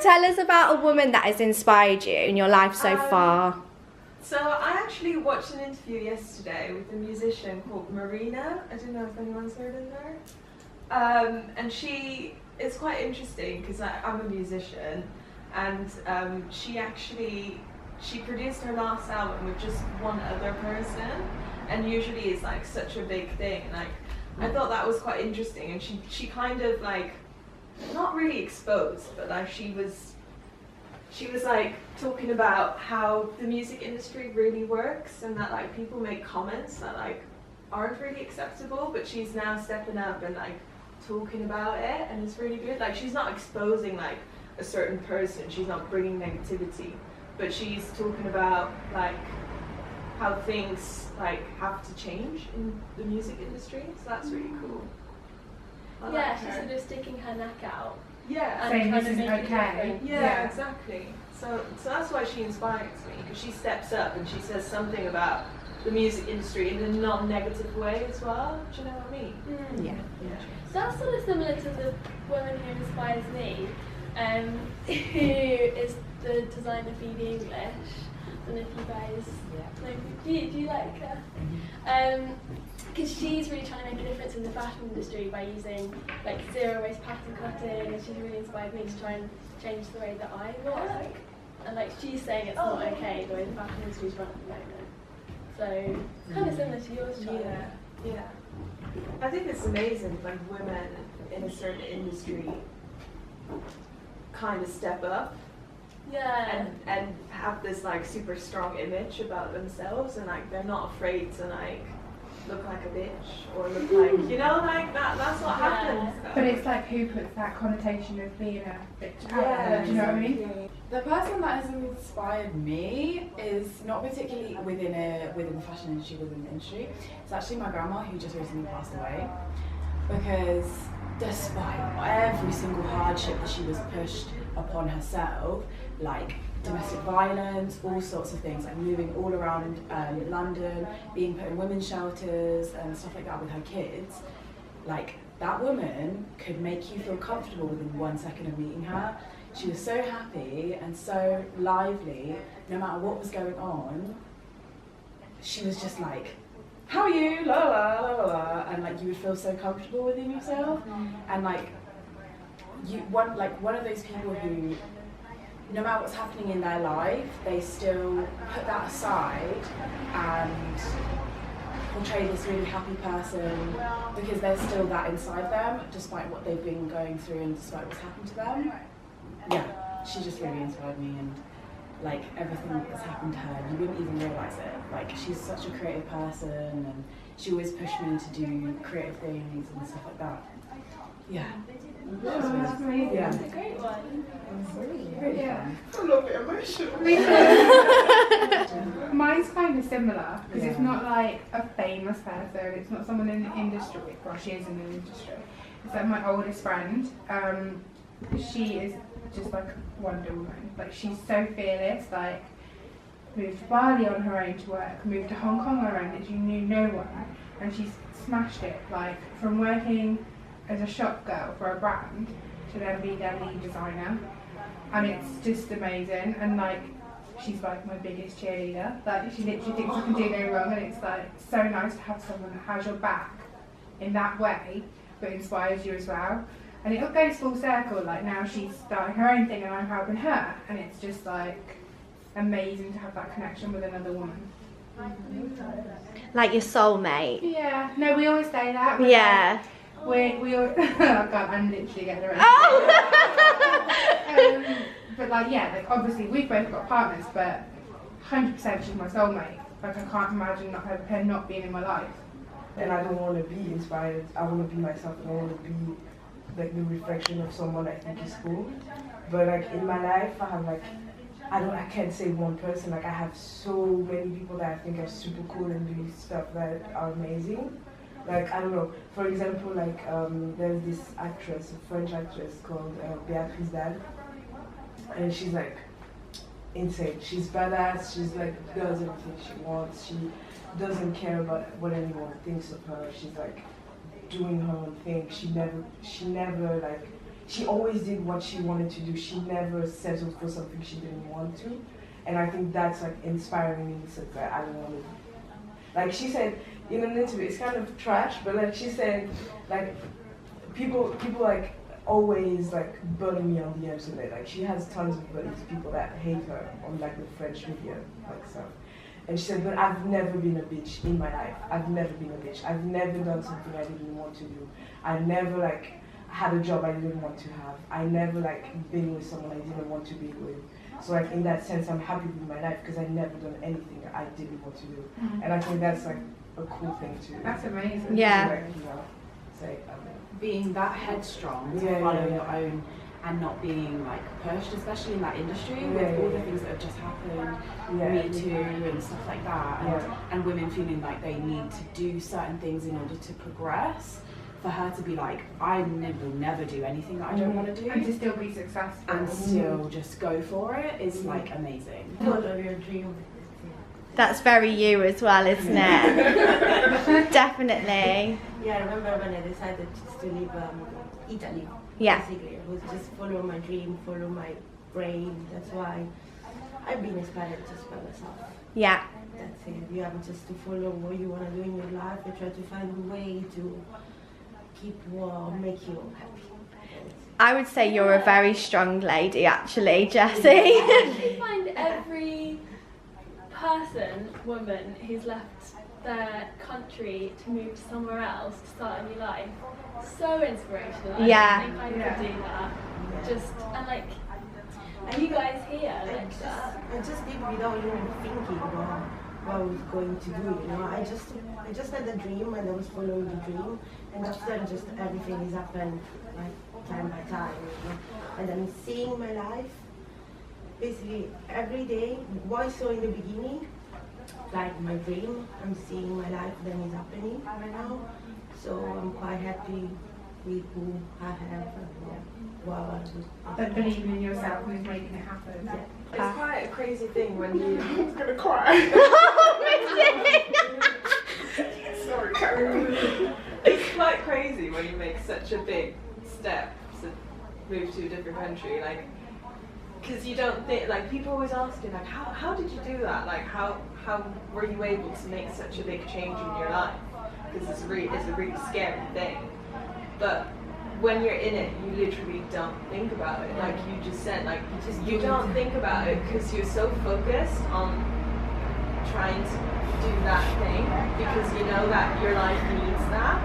Tell us about a woman that has inspired you in your life so far. So I actually watched an interview yesterday with a musician called Marina. I don't know if anyone's heard of her. And she is quite interesting because I'm a musician, and she produced her last album with just one other person, and usually it's like such a big thing. Like I thought that was quite interesting, and she kind of like not really exposed, but like she was like talking about how the music industry really works, and that like people make comments that like aren't really acceptable, but she's now stepping up and like talking about it, and it's really good. Like she's not exposing like a certain person, she's not bringing negativity, but she's talking about like how things like have to change in the music industry, so that's really cool. Yeah, she's sort of sticking her neck out. Yeah, and saying trying this to isn't make okay. yeah, exactly. So that's why she inspires me, because she steps up and she says something about the music industry in a non-negative way as well. Do you know what I mean? Mm. Yeah. That's sort of similar to the woman who inspires me, who is the designer Phoebe English. I don't know if you guys know. Do you like her? Because she's really trying to make a difference in the fashion industry by using like zero waste pattern cutting, and she's really inspired me to try and change the way that I work. And like she's saying it's not okay the way the fashion industry's run at the moment. So kind of similar to yours, Charlie. Yeah. I think it's amazing when women in a certain industry kind of step up. Yeah. And have this like super strong image about themselves, and like they're not afraid to like look like a bitch or look like, you know, like that's what happens. But it's like who puts that connotation of being a bitch out there, do you know what I mean? The person that has inspired me is not particularly within the fashion industry, within the industry. It's actually my grandma, who just recently passed away, because despite every single hardship that she was pushed upon herself, like domestic violence, all sorts of things, like moving all around London, being put in women's shelters and stuff like that with her kids, like that woman could make you feel comfortable within 1 second of meeting her. She was so happy and so lively, no matter what was going on. She was just like, how are you, la la la la la, and like you would feel so comfortable within yourself. And like one of those people who, no matter what's happening in their life, they still put that aside and portray this really happy person because there's still that inside them, despite what they've been going through and despite what's happened to them. Yeah, she just really inspired me, and like everything that's happened to her, you wouldn't even realise it. Like she's such a creative person, and she always pushed me to do creative things and stuff like that. Yeah. That's amazing. Yeah. It's a great one. Yeah. I'm a little bit emotional. Mine's kind of similar, because it's not like a famous person, it's not someone in the industry, well she is in the industry. It's like my oldest friend. She is just like Wonder Woman. Like she's so fearless, like moved to Bali on her own to work, moved to Hong Kong on her own, and she knew no one, and she's smashed it, like from working as a shop girl for a brand to then be their lead designer, and it's just amazing. And like she's like my biggest cheerleader, like she literally thinks I can do no wrong, and it's like so nice to have someone that has your back in that way but inspires you as well. And it goes full circle, like now she's starting her own thing and I'm helping her, and it's just like amazing to have that connection with another woman. Like your soulmate. Yeah, no, we always say that. Yeah. We all, oh God, I'm literally getting around. Oh! But like, yeah, like obviously we've both got partners, but 100% she's my soulmate. Like I can't imagine her not being in my life. And I don't want to be inspired. I want to be myself, and I want to be like the reflection of someone I think is cool. But like in my life, I have like, I can't say one person. Like I have so many people that I think are super cool and do stuff that are amazing. Like I don't know. For example, like there's this actress, a French actress called Beatrice, and she's like insane. She's badass. She's like does everything she wants. She doesn't care about what anyone thinks of her. She's like doing her own thing. She never like, she always did what she wanted to do. She never settled for something she didn't want to. And I think that's like inspiring me to say that I don't want to. Like she said in an interview, it's kind of trash, but like she said, like people like always like bully me on the internet. Like she has tons of bullies, people that hate her on like the French media, like stuff. And she said, but I've never been a bitch in my life. I've never been a bitch. I've never done something I didn't want to do. I never like had a job I didn't want to have. I never like been with someone I didn't want to be with. So like in that sense, I'm happy with my life because I never done anything I didn't want to do. And I think that's like a cool thing too. That's amazing. Yeah. To, like, you know, say, Being that headstrong to follow your own and not being like pushed, especially in that industry with all the things that have just happened, Me Too and stuff like that, and women feeling like they need to do certain things in order to progress. For her to be like, I will never do anything that I don't want to do, And to still be successful. and still just go for it is like amazing. Follow your dream. That's very you as well, isn't it? Definitely. Yeah, I remember when I decided to leave Italy. Yeah. Basically, it was just follow my dream, follow my brain. That's why I've been inspired just by myself. Yeah. That's it. You have just to follow what you want to do in your life and try to find a way to keep what make you happy. I would say you're a very strong lady, actually, Jessie. I find every woman who's left their country to move to somewhere else to start a new life so inspirational. Yeah. I don't think I could do that. Just and like you guys here like that. I just did without even thinking what I was going to do, you know. I just had a dream and I was following the dream, and after just everything is happened like time by time, you know. And I'm seeing my life basically every day. What I saw in the beginning, like my dream, I'm seeing my life then is happening right now. So I'm quite happy with who I have and what I want to do. But believing in yourself and making it happen. Yeah. It's quite a crazy thing when you. I'm gonna cry. Sorry, carry on. It's quite crazy when you make such a big step to move to a different country, like, because you don't think, like, people always ask you, like, how did you do that? Like, how were you able to make such a big change in your life? Because it's a really scary thing. But when you're in it, you literally don't think about it. Like you just said, like you don't think about it because you're so focused on trying to do that thing because you know that your life needs that.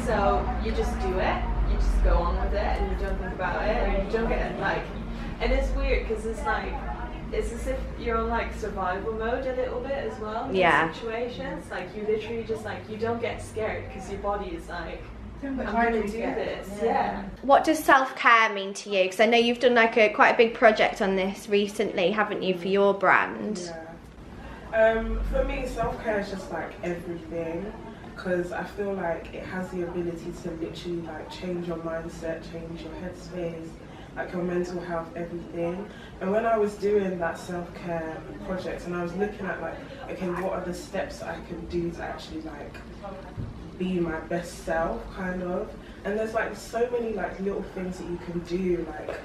So you just do it. You just go on with it, and you don't think about it, and you don't get like. And it's weird because it's like it's as if you're on like survival mode a little bit as well. Yeah. In situations like you literally just like you don't get scared because your body is like. I'm But gonna do this, yeah. What does self-care mean to you? Because I know you've done like quite a big project on this recently, haven't you, for your brand? Yeah. For me, self-care is just like everything, because I feel like it has the ability to literally like change your mindset, change your headspace, like your mental health, everything. And when I was doing that self-care project and I was looking at like, okay, what are the steps I can do to actually like be my best self, kind of. And there's like so many like little things that you can do, like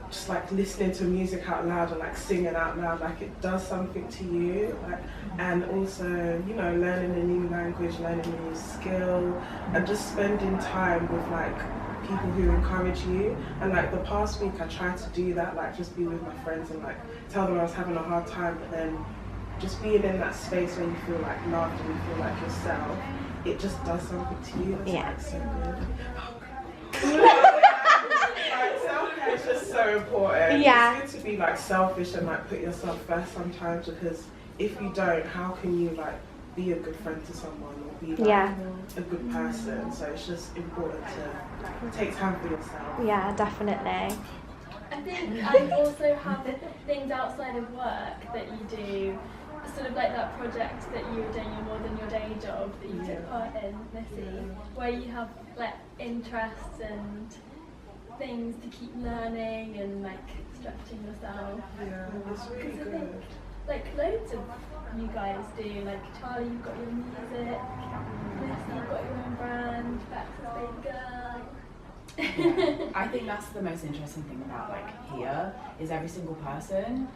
just like listening to music out loud and like singing out loud, like it does something to you. Like, and also, you know, learning a new language, learning a new skill, and just spending time with like people who encourage you. And like the past week I tried to do that, like just be with my friends and like tell them I was having a hard time, but then just being in that space where you feel like loved and you feel like yourself, it just does something to you. It's like so good. Like, self-care is just so important. Yeah. It's good to be like selfish and like put yourself first sometimes, because if you don't, how can you like be a good friend to someone or be like a good person? So it's just important to take time for yourself. Yeah, definitely. I think I also have things outside of work that you do, sort of like that project that you were doing more than your day job that you took part in, Missy, where you have like interests and things to keep learning and like stretching yourself. Yeah, it's really Because I good. think like loads of you guys do, like Charlie, you've got your music, Missy, you've got your own brand, Bex is Baby Girl. I think that's the most interesting thing about like here is every single person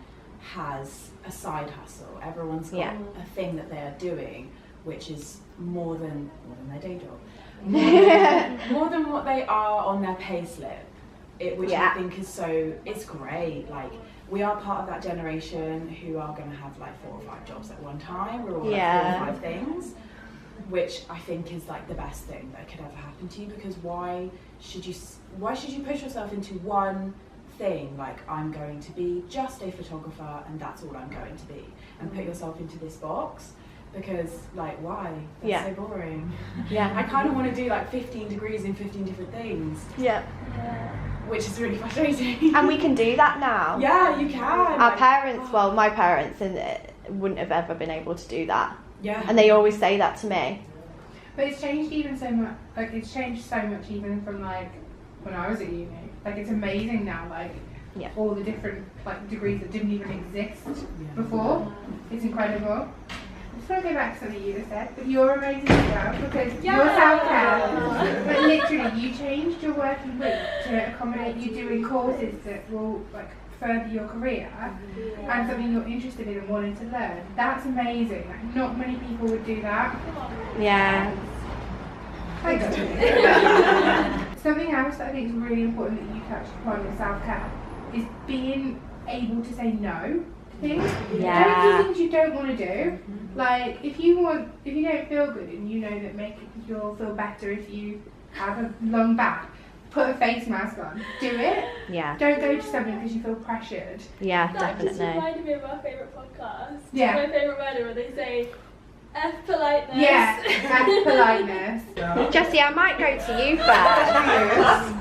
has a side hustle. Everyone's got a thing that they are doing, which is more than their day job, more than what they are on their pay slip. Which I think is it's great. Like, we are part of that generation who are going to have like 4 or 5 jobs at one time. We're all like 4 or 5 things, which I think is like the best thing that could ever happen to you, because why should you push yourself into one thing, like I'm going to be just a photographer and that's all I'm going to be, and put yourself into this box? Because like, why? That's so boring. I kind of want to do like 15 degrees in 15 different things, which is really frustrating. And we can do that now. Yeah, you can. Our parents, well, my parents wouldn't have ever been able to do that. Yeah. And they always say that to me. But it's changed even so much. Like, it's changed so much even from like when I was at uni. Like, it's amazing now. Like, all the different like degrees that didn't even exist before. It's incredible. I just want to go back to something you just said, but you're amazing as well, because your self-care, but literally you changed your working week to accommodate you doing courses that will like further your career and something you're interested in and wanting to learn. That's amazing. Like, not many people would do that. Yeah. Thanks. Something else that I think is really important that you touched upon with self-care is being able to say no to things. Don't do things you don't want to do. Like, if you don't feel good and you know that you'll feel better if you have a long back, put a face mask on. Do it. Yeah. Don't go to something because you feel pressured. Yeah, That definitely. just reminded me of our favourite podcast. Yeah. My favourite murder, where they say F politeness. Yeah, F politeness. Jessie, I might go to you first.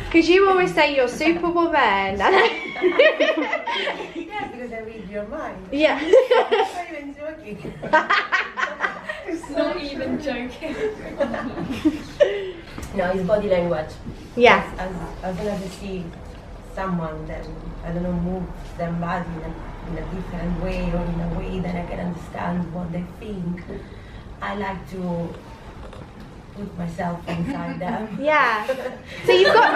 Because you always say you're superwoman. Yeah, because I read your mind. Yeah. I'm not even joking. Not even joking. No, it's body language. Yeah. As soon as I see someone that, I don't know, moves their body in a different way or in a way that I can understand what they think, I like to put myself inside them. Yeah. So you've got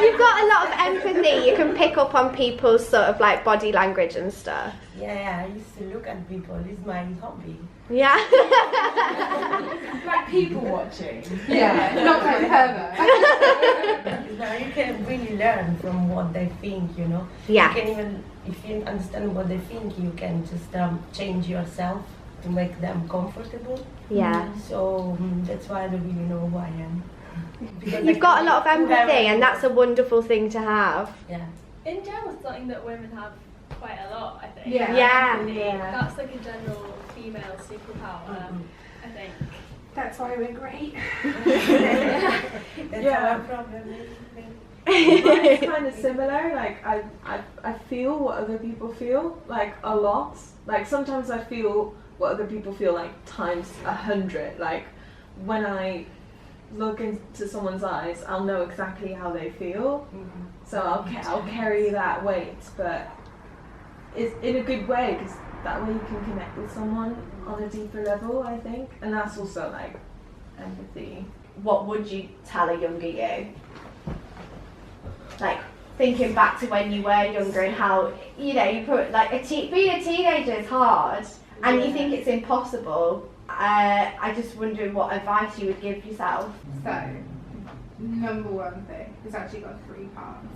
you've got a lot of empathy. You can pick up on people's sort of like body language and stuff. Yeah, I used to look at people. It's my hobby. Yeah. Like people watching. Yeah, not like pervert. Now you can really learn from what they think, you know. Yeah. You can even, if you understand what they think, you can just change yourself to make them comfortable. Yeah. So that's why I don't really know who I am. Because You've got a lot of empathy, and that's a wonderful thing to have. Yeah. In general, it's something that women have quite a lot, I think. Yeah. Yeah. That's like a general female superpower, I think. That's why we're great. That's our problem. It's kind of similar. Like I feel what other people feel, like a lot. Like sometimes I feel what other people feel like times 100. Like when I look into someone's eyes, I'll know exactly how they feel. So I'll carry that weight, but it's in a good way, because that way you can connect with someone on a deeper level, I think, and that's also like empathy. What would you tell a younger you? Like thinking back to when you were younger and how, you know, you put like being a teenager is hard and you think it's impossible. I just wonder what advice you would give yourself. So, number one thing, it's actually got 3 parts.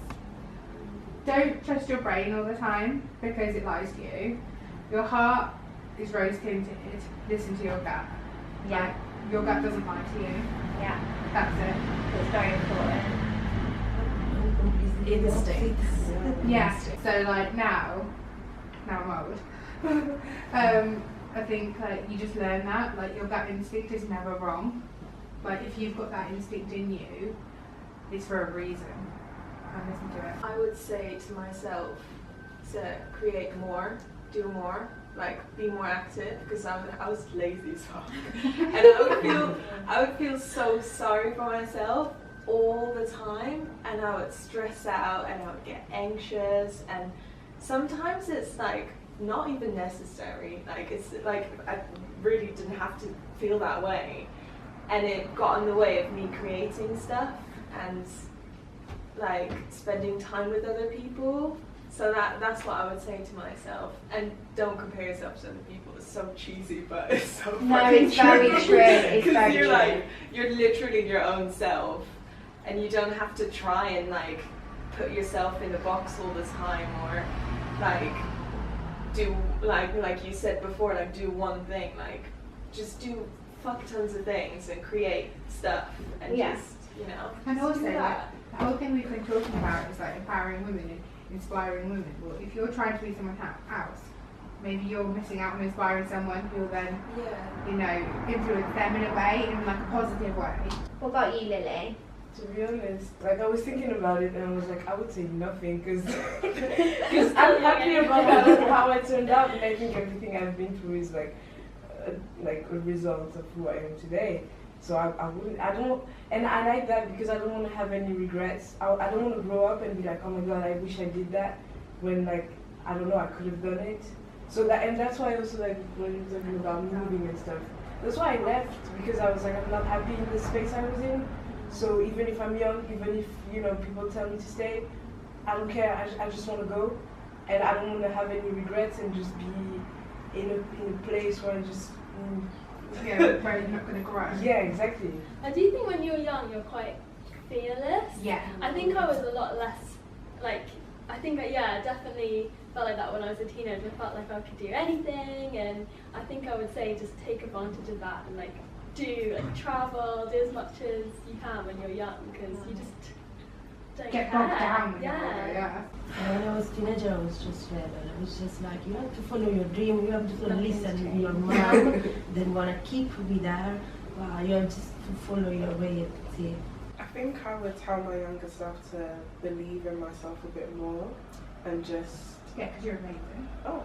Don't trust your brain all the time because it lies to you. Your heart is rose tinted. Listen to your gut. Yeah. Like, your gut doesn't lie to you. Yeah. That's it. It's very important. Instincts. Yeah. So like now I'm old. I think like you just learn that like your gut instinct is never wrong. Like if you've got that instinct in you, it's for a reason. And listen to it. I would say to myself to create more, do more, like be more active, because I was lazy as fuck, and I would feel so sorry for myself all the time, and I would stress out and I would get anxious, and sometimes it's like not even necessary. Like it's like I really didn't have to feel that way, and it got in the way of me creating stuff and like spending time with other people. So that's what I would say to myself. And don't compare yourself to other people. It's so cheesy, but it's so No, fucking it's very true. It's Because very you're true. like, you're literally your own self, and you don't have to try and like put yourself in a box all the time, or like do like you said before, like do one thing. Like just do fuck tons of things and create stuff, and Yeah. just, you know. And just also, do like, that. the whole thing we've been talking about is like empowering women and inspiring women. Well, if you're trying to be someone else, maybe you're missing out on inspiring someone who'll then, Yeah. you know, influence them in a way, in like a positive way. What about you, Lily? To be honest, like I was thinking about it and I was like, I would say nothing because I'm happy about how I turned out, and I think everything I've been through is like a result of who I am today. So I wouldn't, I don't, and I like that because I don't want to have any regrets. I don't want to grow up and be like, oh my god, I wish I did that, when like, I don't know, I could have done it. So that, and that's why I also like when you're talking about moving and stuff, that's why I left, because I was like, I'm not happy in the space I was in. So even if I'm young, even if, you know, people tell me to stay, I don't care, I just want to go. And I don't want to have any regrets and just be in a place where I just... Yeah, where you're not going to grow. Yeah, exactly. I do think when you're young, you're quite fearless. Yeah. I think I was a lot less, like, I think that, yeah, I definitely felt like that when I was a teenager. I felt like I could do anything, and I think I would say just take advantage of that and, like, travel, do as much as you can when you're young, because you just don't Get care. bogged down when you're older, Yeah. yeah. When I was a teenager, I was just rebel. I was just like, you have to follow your dream, you have to listen to your mom, then want to keep with her. You have just to follow your way. I think I would tell my younger self to believe in myself a bit more and just... Yeah, because you're amazing. Oh.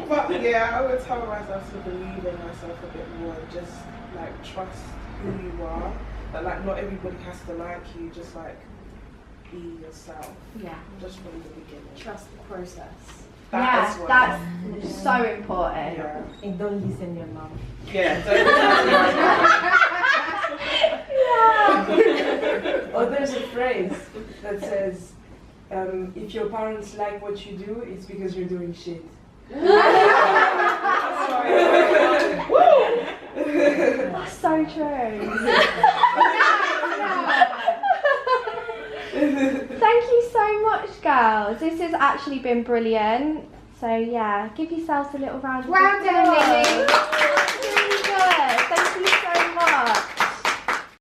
But yeah, I would tell myself to believe in myself a bit more and just like trust who you are. But like not everybody has to like you, just like be yourself. Yeah. Just from the beginning. Trust the process. That as well. That's so important. Yeah. And don't listen your mom. Yeah. Or there's a phrase that says, if your parents like what you do, it's because you're doing shit. That's so true. Thank you so much, girls. This has actually been brilliant. So yeah, give yourselves a little round of Well done, applause. Lily.